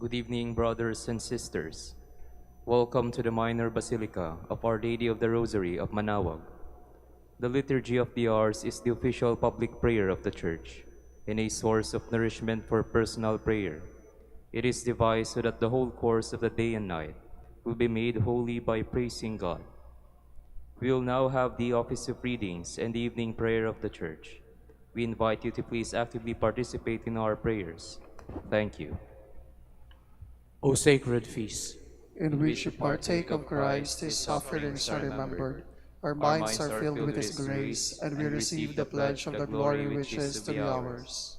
Good evening, brothers and sisters. Welcome to the Minor Basilica of Our Lady of the Rosary of Manaoag. The Liturgy of the Hours is the official public prayer of the Church and a source of nourishment for personal prayer. It is devised so that the whole course of the day and night will be made holy by praising God. We will now have the office of readings and the evening prayer of the Church. We invite you to please actively participate in our prayers. Thank you. O sacred feast, in which you partake of Christ, his sufferings are remembered. Our minds are filled with his grace, and we receive the pledge of the glory which is to be ours.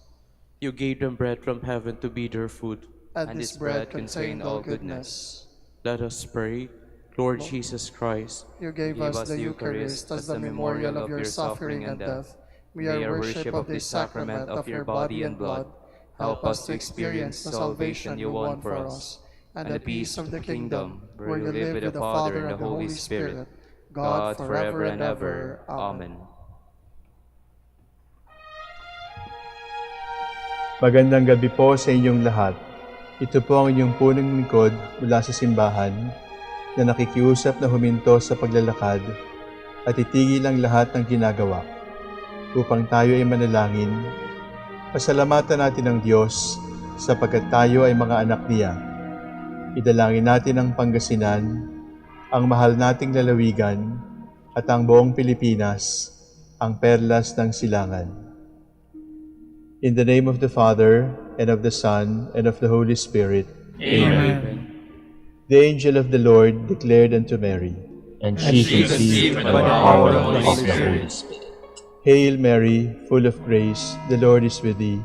you gave them bread from heaven to be their food. And this bread contained all goodness. Let us pray. Lord Jesus Christ, You gave us the Eucharist as the memorial of your suffering and death. May our worship of this sacrament of your body and blood help us to experience the salvation you won for us, and the peace of the kingdom, where you live with the Father and the Holy Spirit, God forever and ever. Amen. Magandang gabi po sa inyong lahat. Ito po ang inyong punong lingkod mula sa simbahan na nakikiusap na huminto sa paglalakad at itigil ang lahat ng ginagawa upang tayo ay manalangin. Pasalamatan natin ang Diyos sapagkat tayo ay mga anak niya. Idalangin natin ang Pangasinan, ang mahal nating lalawigan, at ang buong Pilipinas, ang perlas ng silangan. In the name of the Father, and of the Son, and of the Holy Spirit. Amen. The angel of the Lord declared unto Mary, And she conceived by the power of the Holy Spirit. Hail Mary, full of grace, the Lord is with thee.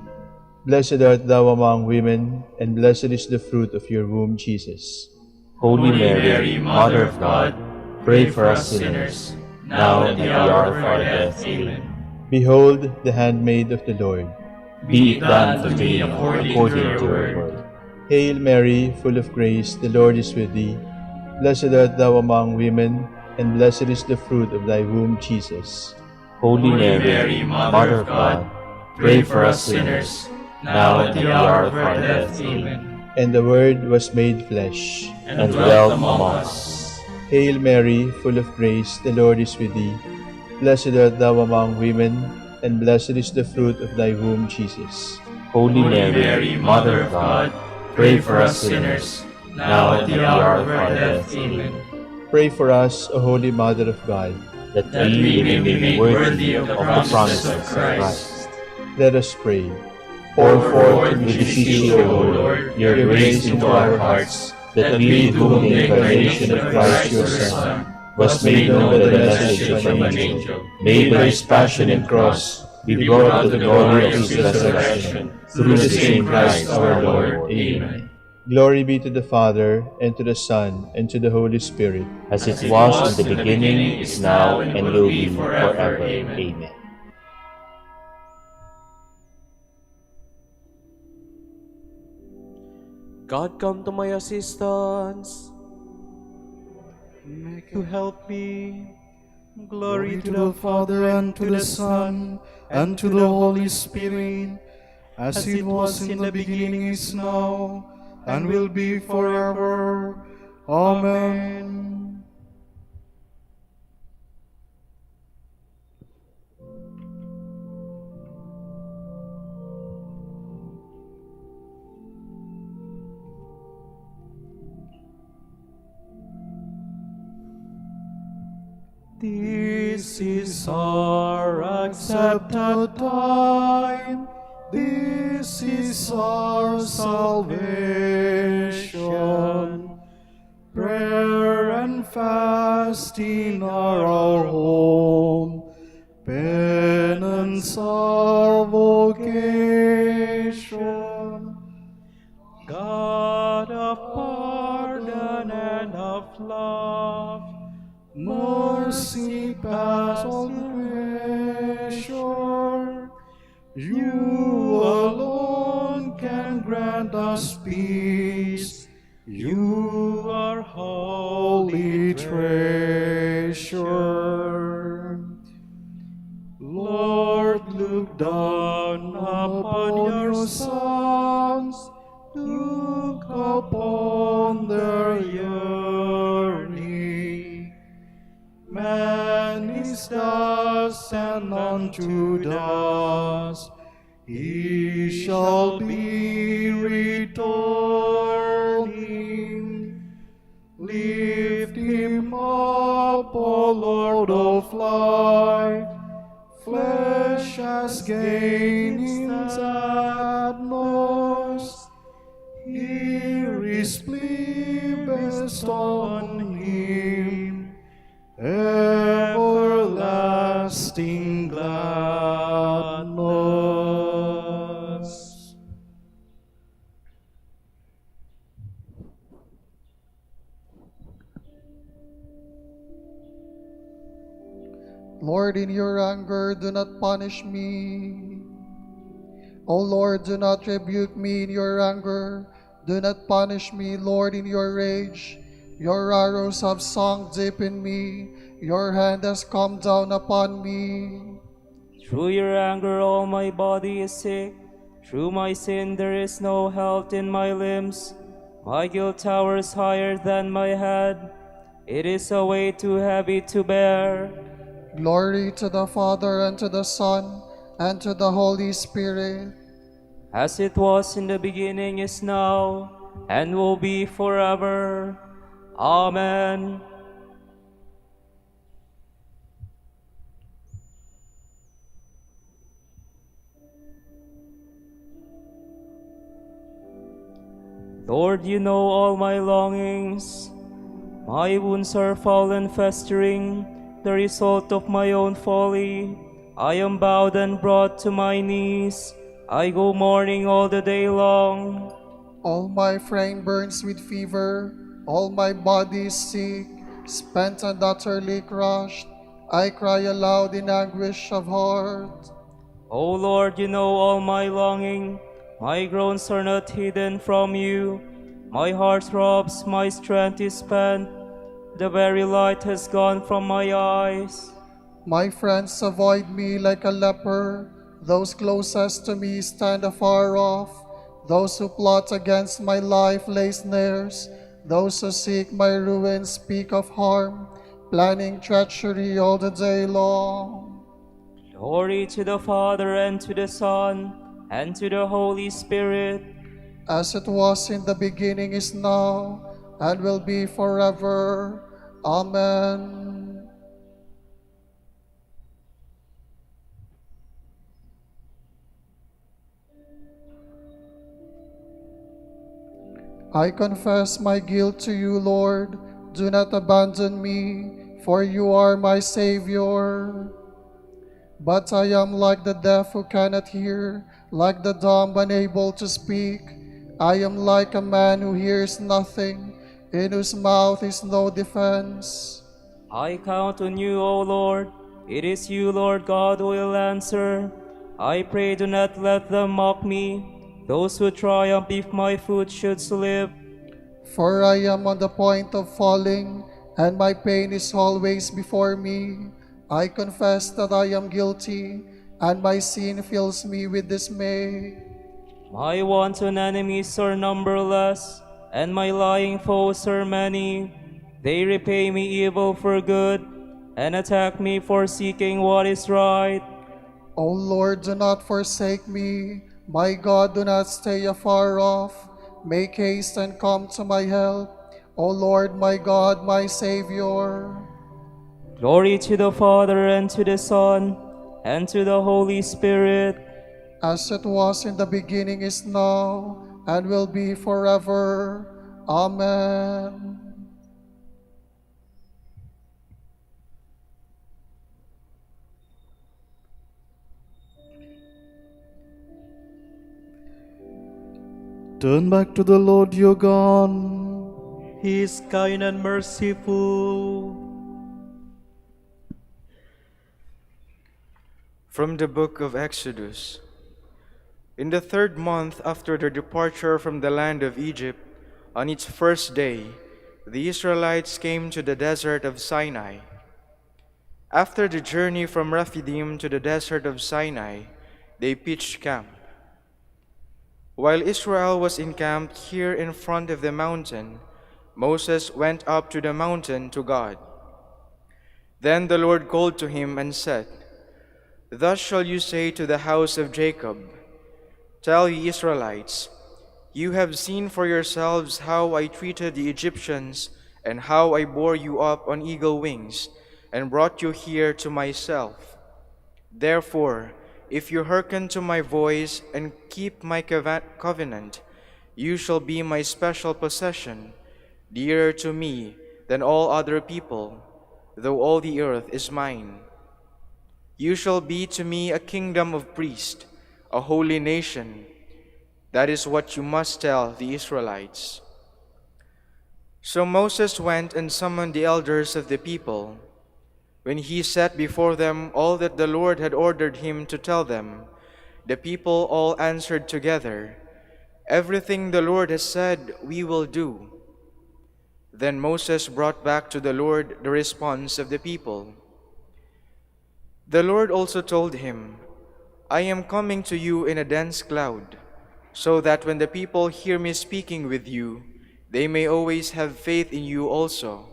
Blessed art thou among women, and blessed is the fruit of your womb, Jesus. Holy Mary, Mother of God, pray for us sinners, now and at the hour of our death. Amen. Behold the handmaid of the Lord. Be it done to me according to your word. Hail Mary, full of grace, the Lord is with thee. Blessed art thou among women, and blessed is the fruit of thy womb, Jesus. Holy Mary, Mother of God, pray for us sinners, now and at the hour of our death. Amen. And the Word was made flesh, And dwelt among us. Hail Mary, full of grace, the Lord is with thee. Blessed art thou among women, and blessed is the fruit of thy womb, Jesus. Holy Mary, Mother of God, pray for us sinners, now and at the hour of our death. Amen. Pray for us, O Holy Mother of God. That we may be made worthy of the promises of Christ. Let us pray. Pour forth, we beseech you, O Lord, your grace into our hearts, that we, to whom the incarnation of Christ your Son was made known by the message of an angel, may by his passion and cross be brought to the glory of his resurrection, through the same Christ our Lord. Amen. Glory be to the Father, and to the Son, and to the Holy Spirit. As it was in the beginning, is now, and will be forever. Amen. God come to my assistance. To help me. Glory to the Father, and to the Son, and to the Holy Spirit, as it was in the beginning, is now, and will be forever. Amen. This is our accepted time. This is our salvation. Prayer and fasting are our home. Penance our vocation. God of pardon and of love, mercy past all measure, you alone can grant us peace. You are holy treasure. Lord, look down upon your sons Look upon their yearning. Man is dust, and unto dust he shall be returning. Lift him up, O Lord of light. Flesh has gained in sadness. Here is plea best on him, everlasting gladness. Lord, in your anger, do not punish me. O Lord, do not rebuke me in your anger. Do not punish me, Lord, in your rage. Your arrows have sunk deep in me. Your hand has come down upon me. Through your anger all my body is sick. Through my sin there is no health in my limbs. My guilt towers higher than my head. It is a weight too heavy to bear. Glory to the Father, and to the Son, and to the Holy Spirit. As it was in the beginning, is now, and will be forever. Amen. Lord, you know all my longings. My wounds are foul and festering, the result of my own folly. I am bowed and brought to my knees. I go mourning all the day long. All my frame burns with fever, all my body is sick, spent and utterly crushed. I cry aloud in anguish of heart. O Lord, you know all my longing. My groans are not hidden from you. My heart throbs, my strength is spent. The very light has gone from my eyes. My friends avoid me like a leper. Those closest to me stand afar off. Those who plot against my life lay snares. Those who seek my ruin speak of harm, planning treachery all the day long. Glory to the Father, and to the Son, and to the Holy Spirit. As it was in the beginning, is now, and will be forever. Amen. I confess my guilt to you, Lord. Do not abandon me, for you are my Savior. But I am like the deaf who cannot hear, like the dumb unable to speak. I am like a man who hears nothing, in whose mouth is no defense. I count on you, O Lord. It is you, Lord God, who will answer. I pray, do not let them mock me. Those who triumph if my foot should slip. For I am on the point of falling, and my pain is always before me. I confess that I am guilty, and my sin fills me with dismay. My wanton enemies are numberless, and my lying foes are many. They repay me evil for good, and attack me for seeking what is right. O Lord, do not forsake me. My God, do not stay afar off. Make haste and come to my help. O Lord, my God, my Savior. Glory to the Father, and to the Son, and to the Holy Spirit. As it was in the beginning, is now, and will be forever. Amen. Turn back to the Lord your God. He is kind and merciful. From the book of Exodus. In the 3rd month after their departure from the land of Egypt, on its first day, the Israelites came to the desert of Sinai. After the journey from Rephidim to the desert of Sinai, they pitched camp. While Israel was encamped here in front of the mountain, Moses went up to the mountain to God. Then the Lord called to him and said, "Thus shall you say to the house of Jacob, Tell ye Israelites, you have seen for yourselves how I treated the Egyptians and how I bore you up on eagle wings and brought you here to myself. Therefore, if you hearken to my voice and keep my covenant, you shall be my special possession, dearer to me than all other people, though all the earth is mine. You shall be to me a kingdom of priests, a holy nation. That is what you must tell the Israelites." So Moses went and summoned the elders of the people. When he set before them all that the Lord had ordered him to tell them, the people all answered together, "Everything the Lord has said, we will do." Then Moses brought back to the Lord the response of the people. The Lord also told him, "I am coming to you in a dense cloud, so that when the people hear me speaking with you, they may always have faith in you also."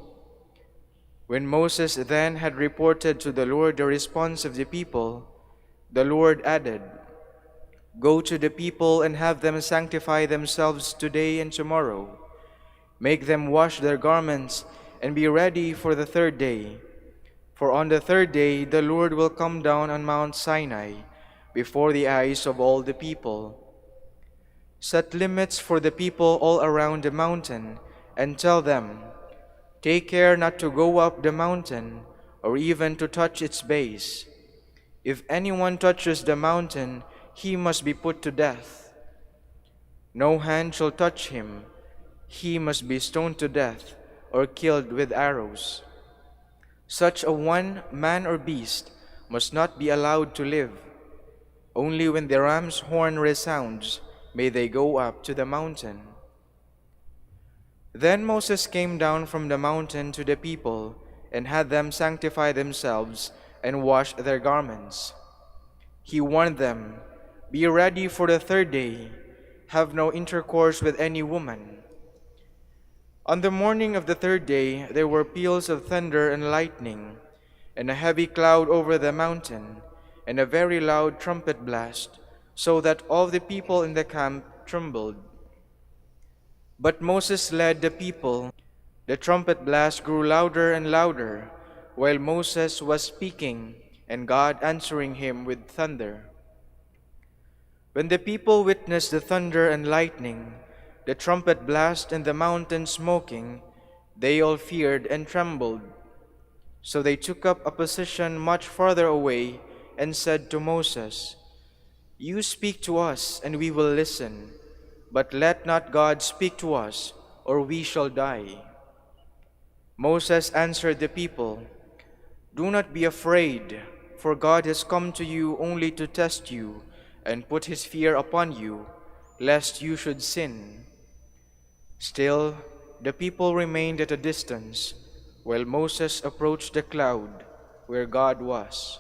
When Moses then had reported to the Lord the response of the people, the Lord added, "Go to the people and have them sanctify themselves today and tomorrow. Make them wash their garments and be ready for the third day. For on the third day the Lord will come down on Mount Sinai before the eyes of all the people. Set limits for the people all around the mountain and tell them, Take care not to go up the mountain or even to touch its base. If anyone touches the mountain, he must be put to death. No hand shall touch him. He must be stoned to death or killed with arrows. Such a one, man or beast, must not be allowed to live. Only when the ram's horn resounds may they go up to the mountain." Then Moses came down from the mountain to the people and had them sanctify themselves and wash their garments. He warned them, "Be ready for the third day. Have no intercourse with any woman." On the morning of the third day there were peals of thunder and lightning, and a heavy cloud over the mountain, and a very loud trumpet blast, so that all the people in the camp trembled. But Moses led the people. The trumpet blast grew louder and louder, while Moses was speaking, and God answering him with thunder. When the people witnessed the thunder and lightning, the trumpet blast and the mountain smoking, they all feared and trembled. So they took up a position much farther away and said to Moses, "You speak to us, and we will listen. But let not God speak to us, or we shall die." Moses answered the people, "Do not be afraid, for God has come to you only to test you and put his fear upon you, lest you should sin." Still, the people remained at a distance, while Moses approached the cloud where God was.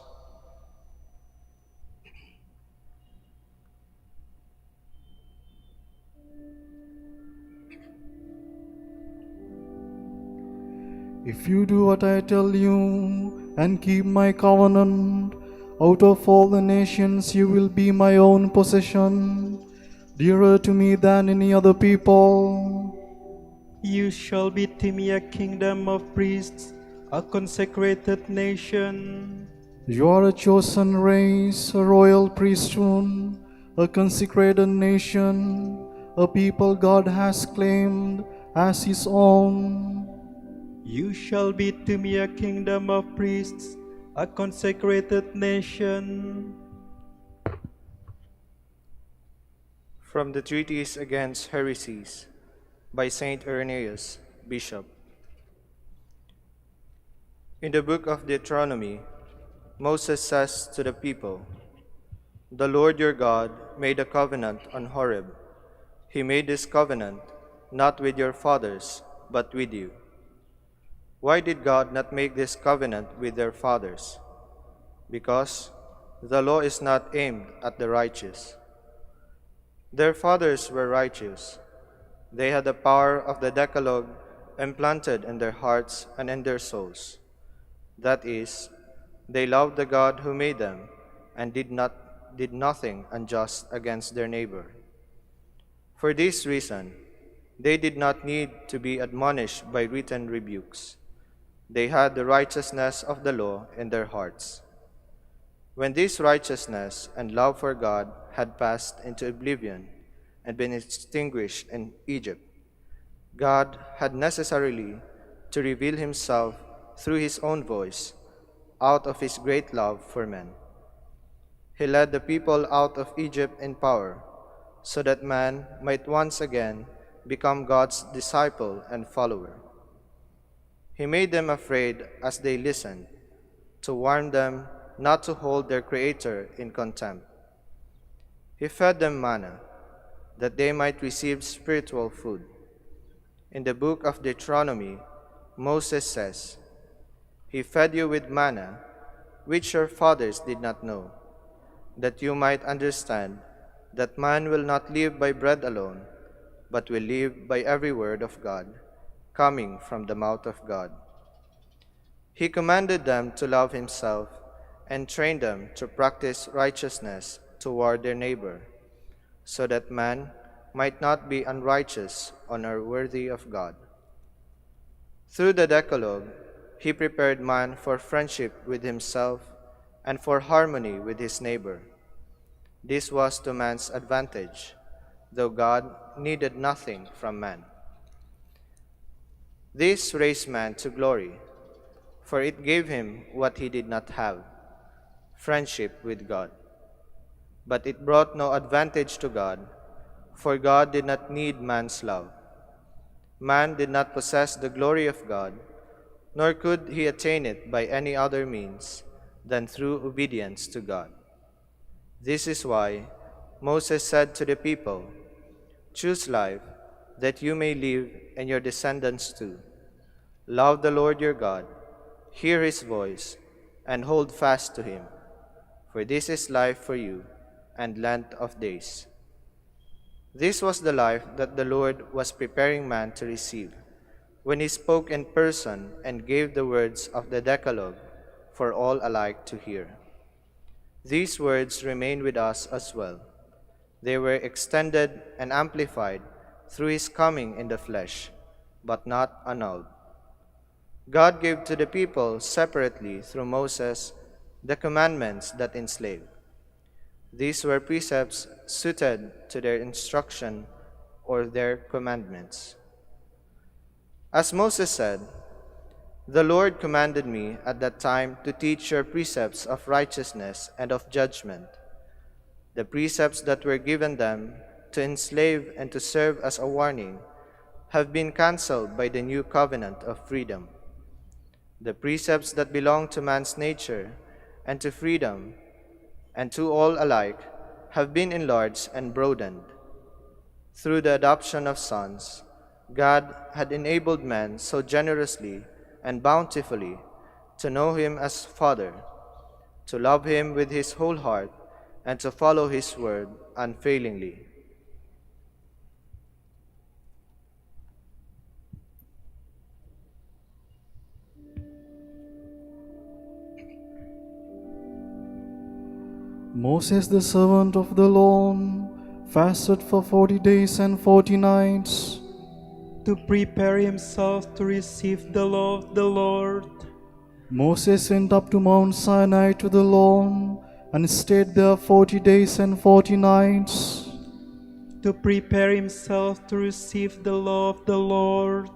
If you do what I tell you and keep my covenant, out of all the nations you will be my own possession, dearer to me than any other people. You shall be to me a kingdom of priests, a consecrated nation. You are a chosen race, a royal priesthood, a consecrated nation, a people God has claimed as his own. You shall be to me a kingdom of priests, a consecrated nation. From the Treatise Against Heresies by Saint Irenaeus, Bishop. In the book of Deuteronomy, Moses says to the people, "The Lord your God made a covenant on Horeb. He made this covenant not with your fathers, but with you." Why did God not make this covenant with their fathers? Because the law is not aimed at the righteous. Their fathers were righteous. They had the power of the Decalogue implanted in their hearts and in their souls. That is, they loved the God who made them and did nothing unjust against their neighbor. For this reason, they did not need to be admonished by written rebukes. They had the righteousness of the law in their hearts. When this righteousness and love for God had passed into oblivion and been extinguished in Egypt, God had necessarily to reveal himself through his own voice out of his great love for men. He led the people out of Egypt in power, so that man might once again become God's disciple and follower. He made them afraid as they listened, to warn them not to hold their Creator in contempt. He fed them manna, that they might receive spiritual food. In the book of Deuteronomy, Moses says, "He fed you with manna, which your fathers did not know, that you might understand that man will not live by bread alone, but will live by every word of God, coming from the mouth of God." He commanded them to love himself and trained them to practice righteousness toward their neighbor, so that man might not be unrighteous or unworthy of God. Through the Decalogue, he prepared man for friendship with himself and for harmony with his neighbor. This was to man's advantage, though God needed nothing from man. This raised man to glory, for it gave him what he did not have, friendship with God. But it brought no advantage to God, for God did not need man's love. Man did not possess the glory of God, nor could he attain it by any other means than through obedience to God. This is why Moses said to the people, "Choose life, that you may live and your descendants too. Love the Lord your God, hear his voice, and hold fast to him, for this is life for you and length of days." This was the life that the Lord was preparing man to receive when he spoke in person and gave the words of the Decalogue for all alike to hear. These words remain with us as well. They were extended and amplified through his coming in the flesh, but not annulled. God gave to the people separately through Moses the commandments that enslave. These were precepts suited to their instruction or their commandments. As Moses said, "The Lord commanded me at that time to teach your precepts of righteousness and of judgment." The precepts that were given them to enslave and to serve as a warning have been cancelled by the new covenant of freedom. The precepts that belong to man's nature and to freedom and to all alike have been enlarged and broadened. Through the adoption of sons, God had enabled men so generously and bountifully to know him as Father, to love him with his whole heart, and to follow his word unfailingly. Moses, the servant of the Lord, fasted for 40 days and 40 nights to prepare himself to receive the law of the Lord. Moses went up to Mount Sinai to the Lord and stayed there 40 days and 40 nights to prepare himself to receive the law of the Lord.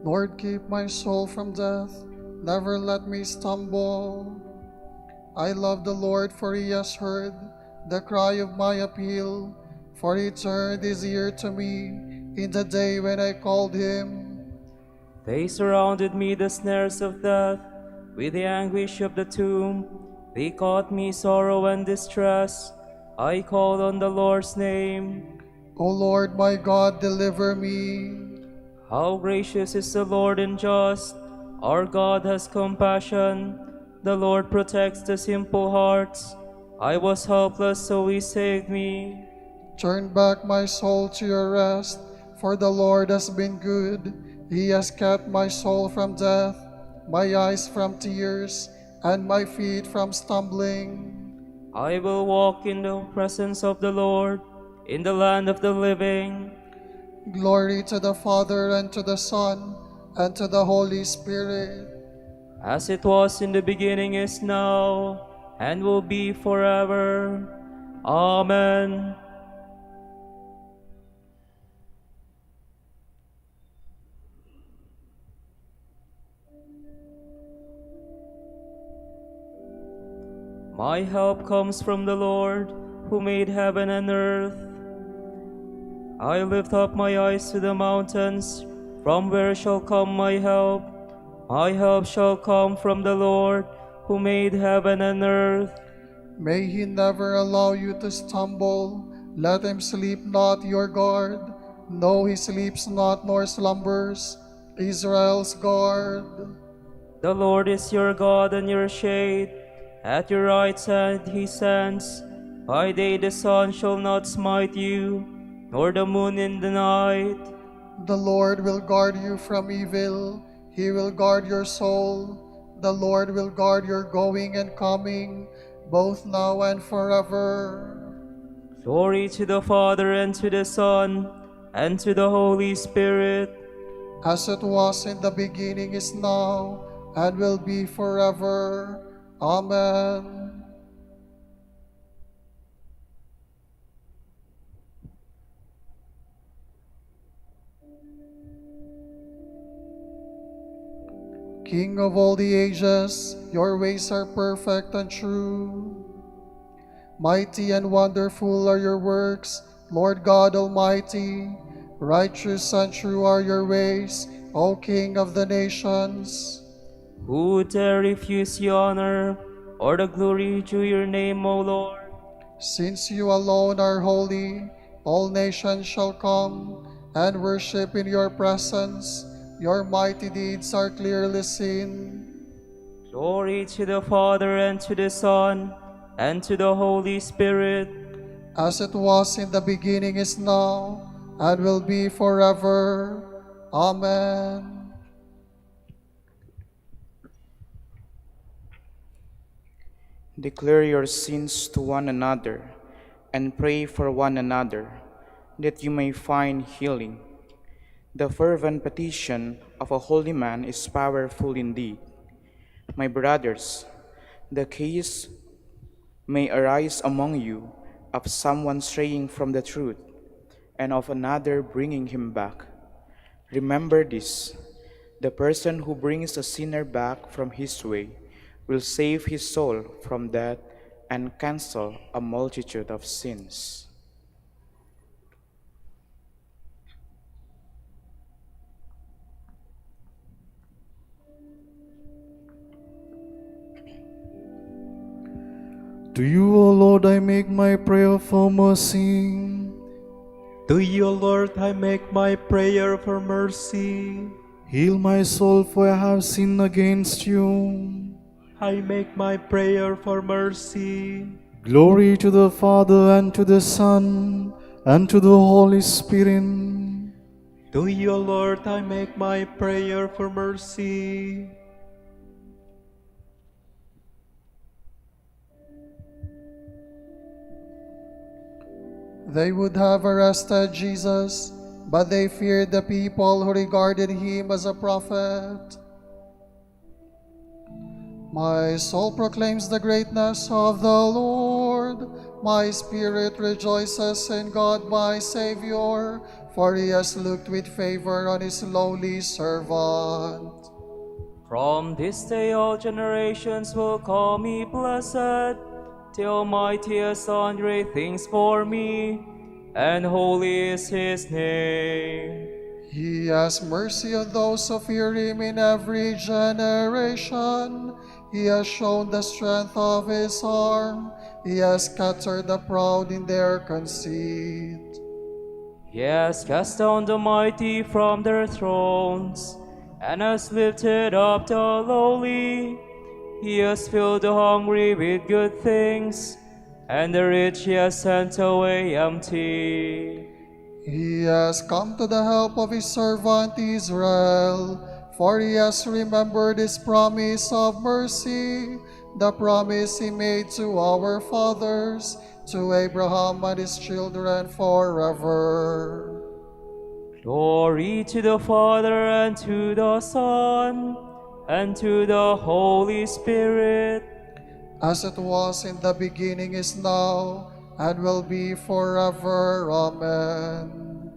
Lord, keep my soul from death. Never let me stumble. I love the Lord, for he has heard the cry of my appeal. For he turned his ear to me in the day when I called him. They surrounded me, the snares of death, with the anguish of the tomb. They caught me sorrow and distress. I called on the Lord's name. O Lord my God, deliver me. How gracious is the Lord and just! Our God has compassion. The Lord protects the simple hearts. I was helpless, so he saved me. Turn back my soul to your rest, for the Lord has been good. He has kept my soul from death, my eyes from tears, and my feet from stumbling. I will walk in the presence of the Lord, in the land of the living. Glory to the Father, and to the Son, and to the Holy Spirit. As it was in the beginning, is now, and will be forever. Amen. My help comes from the Lord, who made heaven and earth. I lift up my eyes to the mountains. From where shall come my help? My help shall come from the Lord, who made heaven and earth. May he never allow you to stumble. Let him sleep not your guard. No, he sleeps not nor slumbers, Israel's guard. The Lord is your God and your shade. At your right hand he stands. By day the sun shall not smite you, nor the moon in the night. The Lord will guard you from evil. He will guard your soul. The Lord will guard your going and coming, both now and forever. Glory to the Father, and to the Son, and to the Holy Spirit. As it was in the beginning, is now, and will be forever. Amen. King of all the ages, your ways are perfect and true. Mighty and wonderful are your works, Lord God Almighty. Righteous and true are your ways, O King of the nations. Who dare refuse the honor or the glory due your name, O Lord? Since you alone are holy, all nations shall come and worship in your presence. Your mighty deeds are clearly seen. Glory to the Father, and to the Son, and to the Holy Spirit. As it was in the beginning, is now, and will be forever. Amen. Declare your sins to one another, and pray for one another, that you may find healing. The fervent petition of a holy man is powerful indeed. My brothers, the case may arise among you of someone straying from the truth, and of another bringing him back. Remember this: the person who brings a sinner back from his way will save his soul from death and cancel a multitude of sins. To you, O Lord, I make my prayer for mercy. To you, Lord, I make my prayer for mercy. Heal my soul, for I have sinned against you. I make my prayer for mercy. Glory to the Father, and to the Son, and to the Holy Spirit. To you, Lord, I make my prayer for mercy. They would have arrested Jesus, but they feared the people who regarded him as a prophet. My soul proclaims the greatness of the Lord. My spirit rejoices in God my Savior, for he has looked with favor on his lowly servant. From this day all generations will call me blessed, till mighty has done great things for me, and holy is his name. He has mercy on those who fear him in every generation. He has shown the strength of his arm. He has scattered the proud in their conceit. He has cast down the mighty from their thrones, and has lifted up the lowly. He has filled the hungry with good things, and the rich he has sent away empty. He has come to the help of his servant Israel, for he has remembered his promise of mercy, the promise he made to our fathers, to Abraham and his children forever. Glory to the Father, and to the Son, and to the Holy Spirit, As it was in the beginning, is now, and will be forever. Amen.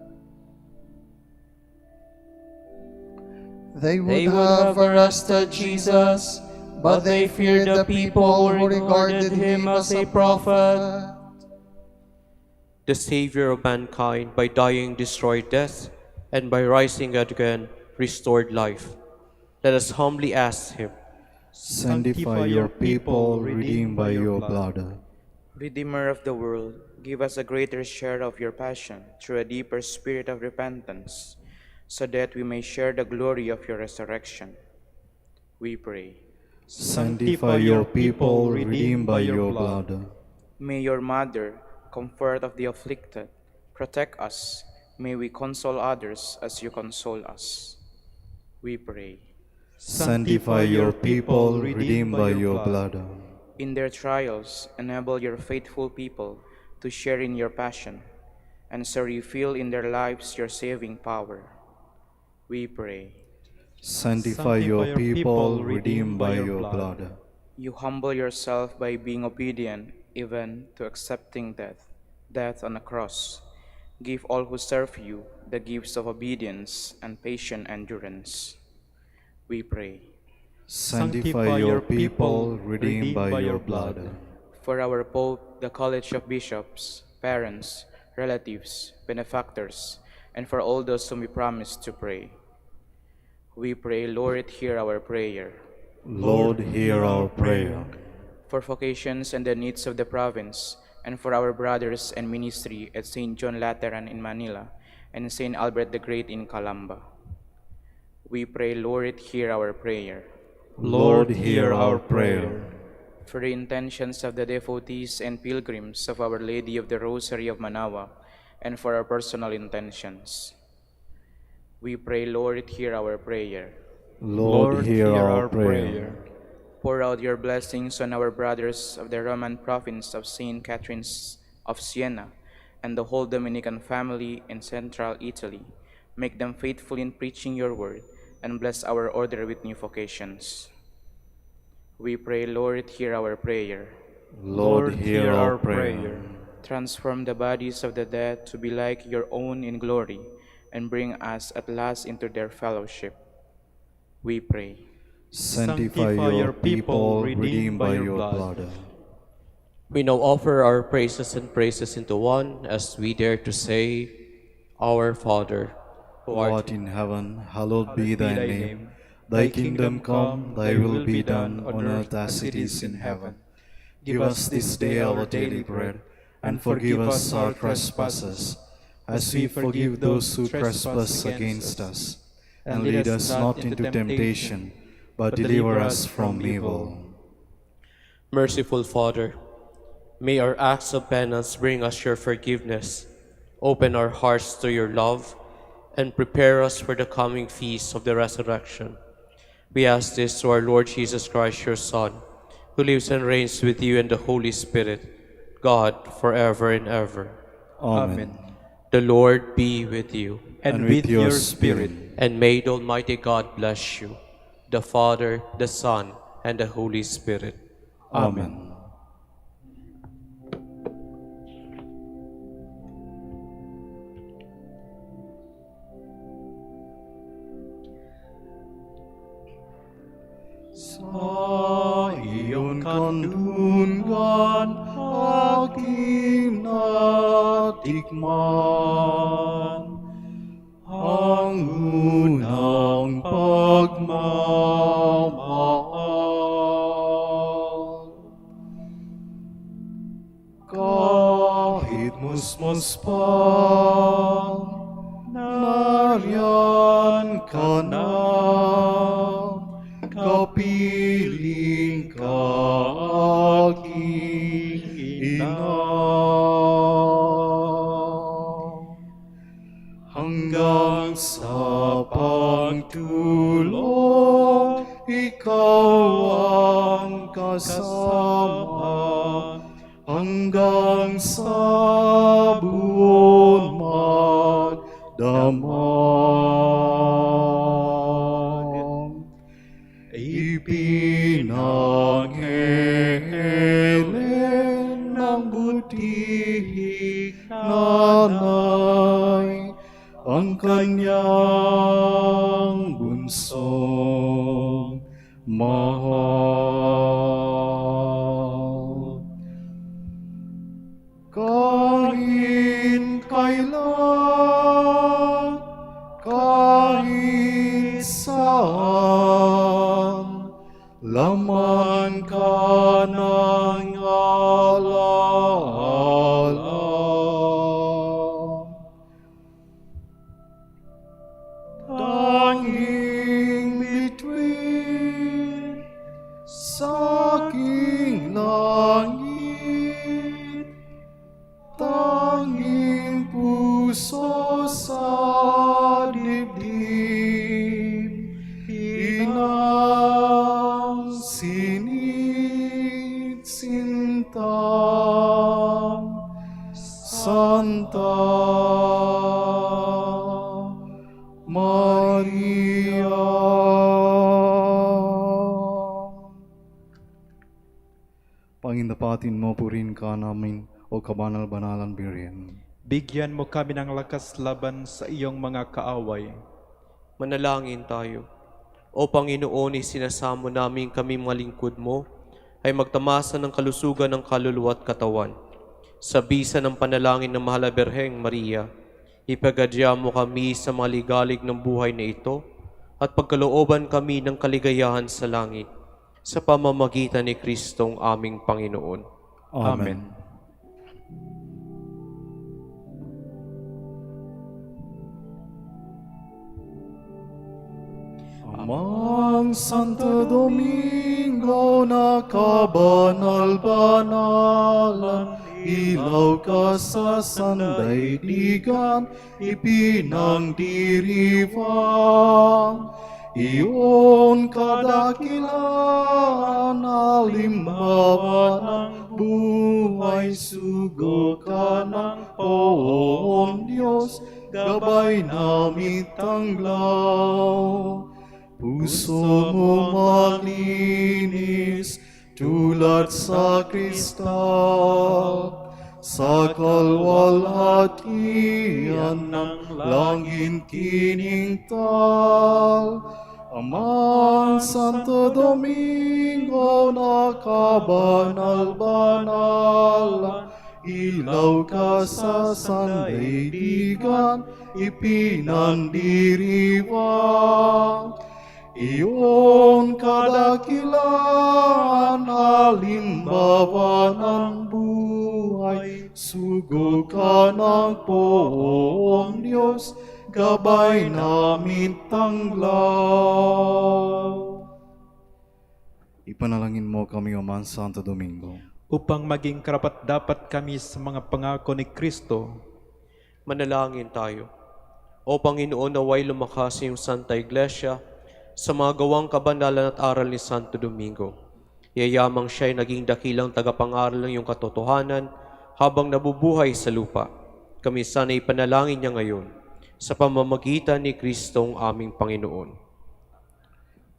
They would have arrested Jesus, but they feared the people who regarded him as a prophet. The Savior of mankind, by dying destroyed death, and by rising again restored life. Let us humbly ask him. Sanctify your people, redeemed by your blood. Redeemer of the world, give us a greater share of your passion through a deeper spirit of repentance, so that we may share the glory of your resurrection. We pray. Sanctify your people, redeemed by your blood. May your Mother, comfort of the afflicted, protect us. May we console others as you console us. We pray. Sanctify your people, redeemed by your blood. In their trials, enable your faithful people to share in your passion, and so reveal in their lives your saving power. We pray. Sanctify your people, redeemed by your blood. You humble yourself by being obedient, even to accepting death on a cross. Give all who serve you the gifts of obedience and patient endurance. We pray. Sanctify your people, redeemed by your blood. For our Pope, the College of Bishops, parents, relatives, benefactors, and for all those whom we promise to pray. We pray, Lord, hear our prayer. Lord, hear our prayer. For vocations and the needs of the province, and for our brothers and ministry at St. John Lateran in Manila and St. Albert the Great in Calamba. We pray, Lord, hear our prayer. Lord, hear our prayer. For the intentions of the devotees and pilgrims of Our Lady of the Rosary of Manaoag, and for our personal intentions. We pray, Lord, hear our prayer. Lord, hear our prayer. Pour out your blessings on our brothers of the Roman province of St. Catherine of Siena and the whole Dominican family in central Italy. Make them faithful in preaching your word, and bless our order with new vocations. We pray, Lord, hear our prayer. Lord, hear our prayer. Transform the bodies of the dead to be like your own in glory, and bring us at last into their fellowship. We pray. Sanctify your people, redeemed by your blood. We now offer our praises and praises into one, as we dare to say, Our Father, who art in heaven, hallowed be thy name. Thy kingdom come, thy will be done on earth as it is in heaven. Give us this day our daily bread, and forgive us our trespasses, as we forgive those who trespass against us. And lead us not into temptation, but deliver us from evil. Merciful Father, may our acts of penance bring us your forgiveness, open our hearts to your love, and prepare us for the coming feast of the resurrection. We ask this through our Lord Jesus Christ, your Son, who lives and reigns with you in the Holy Spirit, God, forever and ever. Amen. The Lord be with you. And with your spirit. And may the Almighty God bless you, the Father, the Son, and the Holy Spirit. Amen. aking natikman ang unang pagmamahal. Kahit musmos pa, nariyan ka na, kapiling ka aking ina. Hanggang sa pagtulog, ikaw ang kasama, hanggang sa buong magdamag. Ipinanghelen ng butihing nanay ang kanyang bunsong mahal. Kahit kailan, kahit saan, laman ka ng alaala. Tanging bituin sa aking langit, tanging puso sa dibdib, inang sinintang Santa Maria. Pangindapatin mo purin ka namin, o kabanal-banalan Marian. Bigyan mo kami ng lakas laban sa iyong mga kaaway. Manalangin tayo. O Panginoon, sinasamo namin kami mga lingkod mo ay magtamasa ng kalusugan ng kaluluwa at katawan. Sa bisa ng panalangin ng Mahal na Birheng Maria, ipagadya mo kami sa mga ligalig ng buhay na ito at pagkalooban kami ng kaligayahan sa langit sa pamamagitan ni Kristong aming Panginoon. Amen. Amang Santo Domingo na kabanal-banalan, ilaw ka sa sandaigdigan, ipinangdiriwang. Iyon kadakilaan, halimbawa ng buhay, sugo ka ng poong Diyos, gabay namin tanglaw. Puso mo malinis, tulad sa kristal, sa kalwalhatian ng langit kiningtal. Amang Santo Domingo na kabanal-banalan, ilaw ka sa sandaigdigan, ipinandiriwang. Iyon kadakilaan, halimbawa ng buhay, sugo ka ng poong Diyos, gabay namin tanglaw. Ipanalangin mo kami, O Man Santo Domingo, Upang maging karapat-dapat kami sa mga pangako ni Kristo. Manalangin tayo. O Panginoon, naway lumakas iyong Santa Iglesia sa mga gawang kabandalan at aral ni Santo Domingo. Yayamang siya'y naging dakilang tagapangaral ng iyong katotohanan habang nabubuhay sa lupa. Kami sana ipanalangin niya ngayon sa pamamagitan ni Kristong aming Panginoon.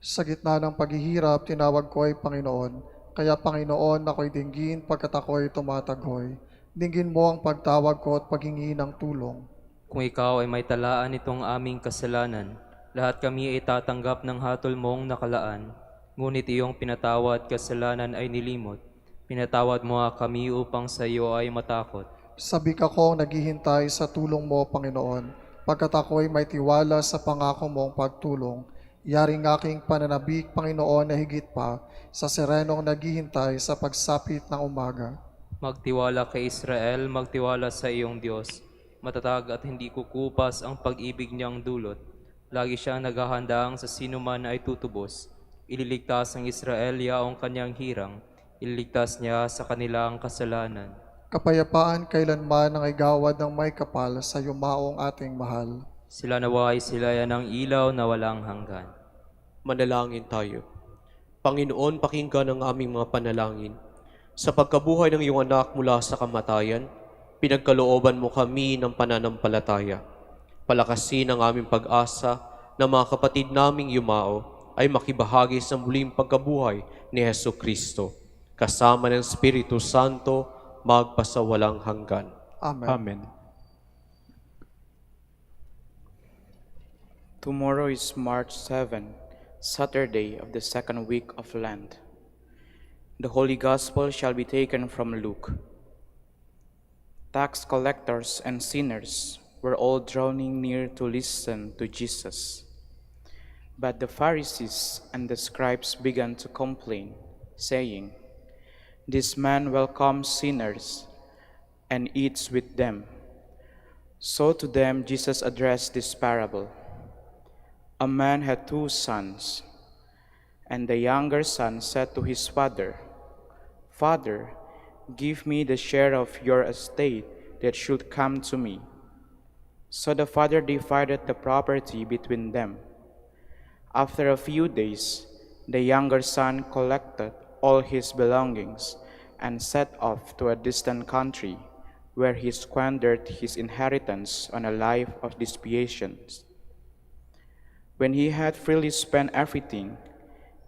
Sa gitna ng paghihirap, tinawag ko ay Panginoon. Kaya Panginoon, ako'y dinggin pagkat ako'y tumatagoy. Dinggin mo ang pagtawag ko at paghingi ng tulong. Kung ikaw ay may talaan nitong aming kasalanan, lahat kami ay tatanggap ng hatol mong nakalaan. Ngunit iyong pinatawad kasalanan ay nilimot. Pinatawad mo nga kami upang sa iyo ay matakot. Sabik akong naghihintay sa tulong mo, Panginoon, pagkat ako'y may tiwala sa pangako mong pagtulong. Yaring aking pananabik, Panginoon, na higit pa sa serenong naghihintay sa pagsapit ng umaga. Magtiwala kay Israel, magtiwala sa iyong Diyos. Matatag at hindi kukupas ang pag-ibig niyang dulot. Lagi siyang naghahandang sa sino man ay tutubos. Ililigtas ang Israel yaong kanyang hirang. Ililigtas niya sa kanilang kasalanan. Kapayapaan kailanman ang igawad ng may kapal sa yumaong ating mahal. Sila naway silayan ng ilaw na walang hanggan. Manalangin tayo. Panginoon, pakinggan ang aming mga panalangin. Sa pagkabuhay ng iyong anak mula sa kamatayan, pinagkalooban mo kami ng pananampalataya. Palakasin ang aming pag-asa na mga kapatid naming yumao ay makibahagi sa muling pagkabuhay ni Hesu Kristo, kasama ng Espiritu Santo, magpasawalang hanggan. Amen. Amen. Tomorrow is March 7, Saturday of the second week of Lent. The Holy Gospel shall be taken from Luke. Tax collectors and sinners were all drawing near to listen to Jesus. But the Pharisees and the scribes began to complain, saying, "This man welcomes sinners and eats with them." So to them Jesus addressed this parable. A man had 2 sons, and the younger son said to his father, "Father, give me the share of your estate that should come to me." So the father divided the property between them. After a few days, the younger son collected all his belongings and set off to a distant country, where he squandered his inheritance on a life of dissipations. When he had freely spent everything,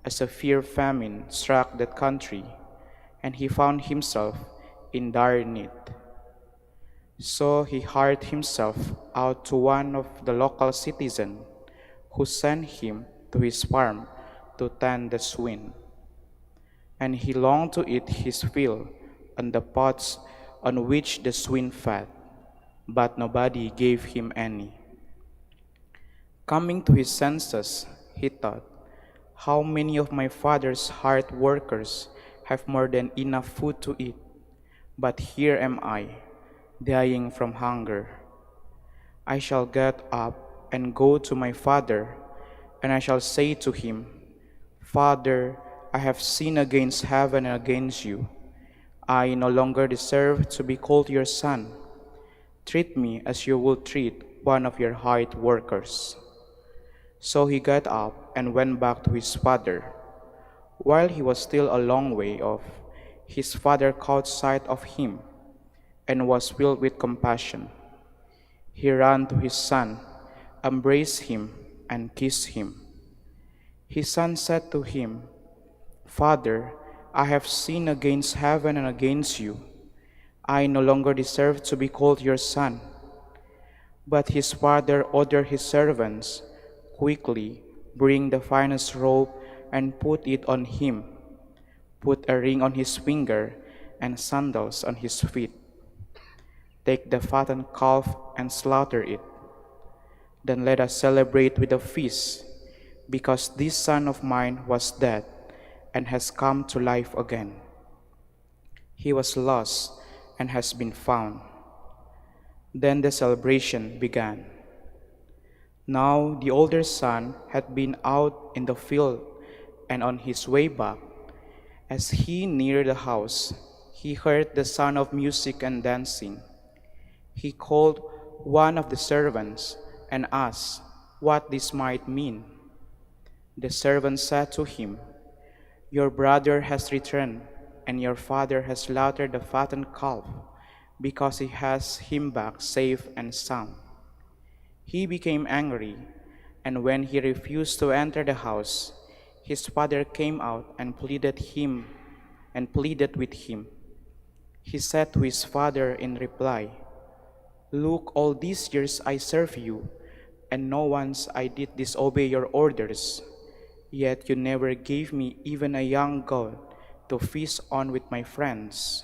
a severe famine struck that country, and he found himself in dire need. So he hired himself out to one of the local citizens, who sent him to his farm to tend the swine. And he longed to eat his fill on the pots on which the swine fed, but nobody gave him any. Coming to his senses, he thought, "How many of my father's hired workers have more than enough food to eat, but here am I, dying from hunger. I shall get up and go to my father, and I shall say to him, 'Father, I have sinned against heaven and against you. I no longer deserve to be called your son. Treat me as you would treat one of your hired workers.' So he got up and went back to his father. While he was still a long way off, his father caught sight of him and was filled with compassion. He ran to his son, embraced him, and kissed him. His son said to him, 'Father, I have sinned against heaven and against you. I no longer deserve to be called your son.' But his father ordered his servants, 'Quickly bring the finest robe and put it on him. Put a ring on his finger and sandals on his feet. Take the fattened calf and slaughter it. Then let us celebrate with a feast, because this son of mine was dead and has come to life again. He was lost and has been found.' Then the celebration began. Now the older son had been out in the field, and on his way back, as he neared the house, he heard the sound of music and dancing. He called one of the servants and asked what this might mean. The servant said to him, 'Your brother has returned, and your father has slaughtered the fattened calf, because he has him back safe and sound.' He became angry, and when he refused to enter the house, his father came out and pleaded with him. He said to his father in reply, 'Look, all these years I serve you, and no once I did disobey your orders. Yet you never gave me even a young goat to feast on with my friends.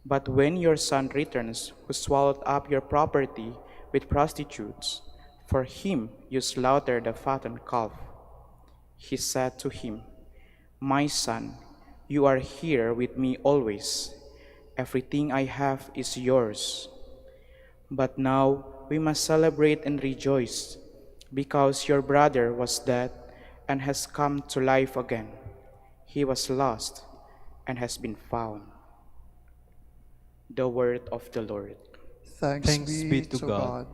But when your son returns, who swallowed up your property with prostitutes, for him you slaughtered the fattened calf." He said to him, "My son, you are here with me always. Everything I have is yours. But now we must celebrate and rejoice, because your brother was dead and has come to life again. He was lost and has been found." The word of the Lord. Thanks be to God.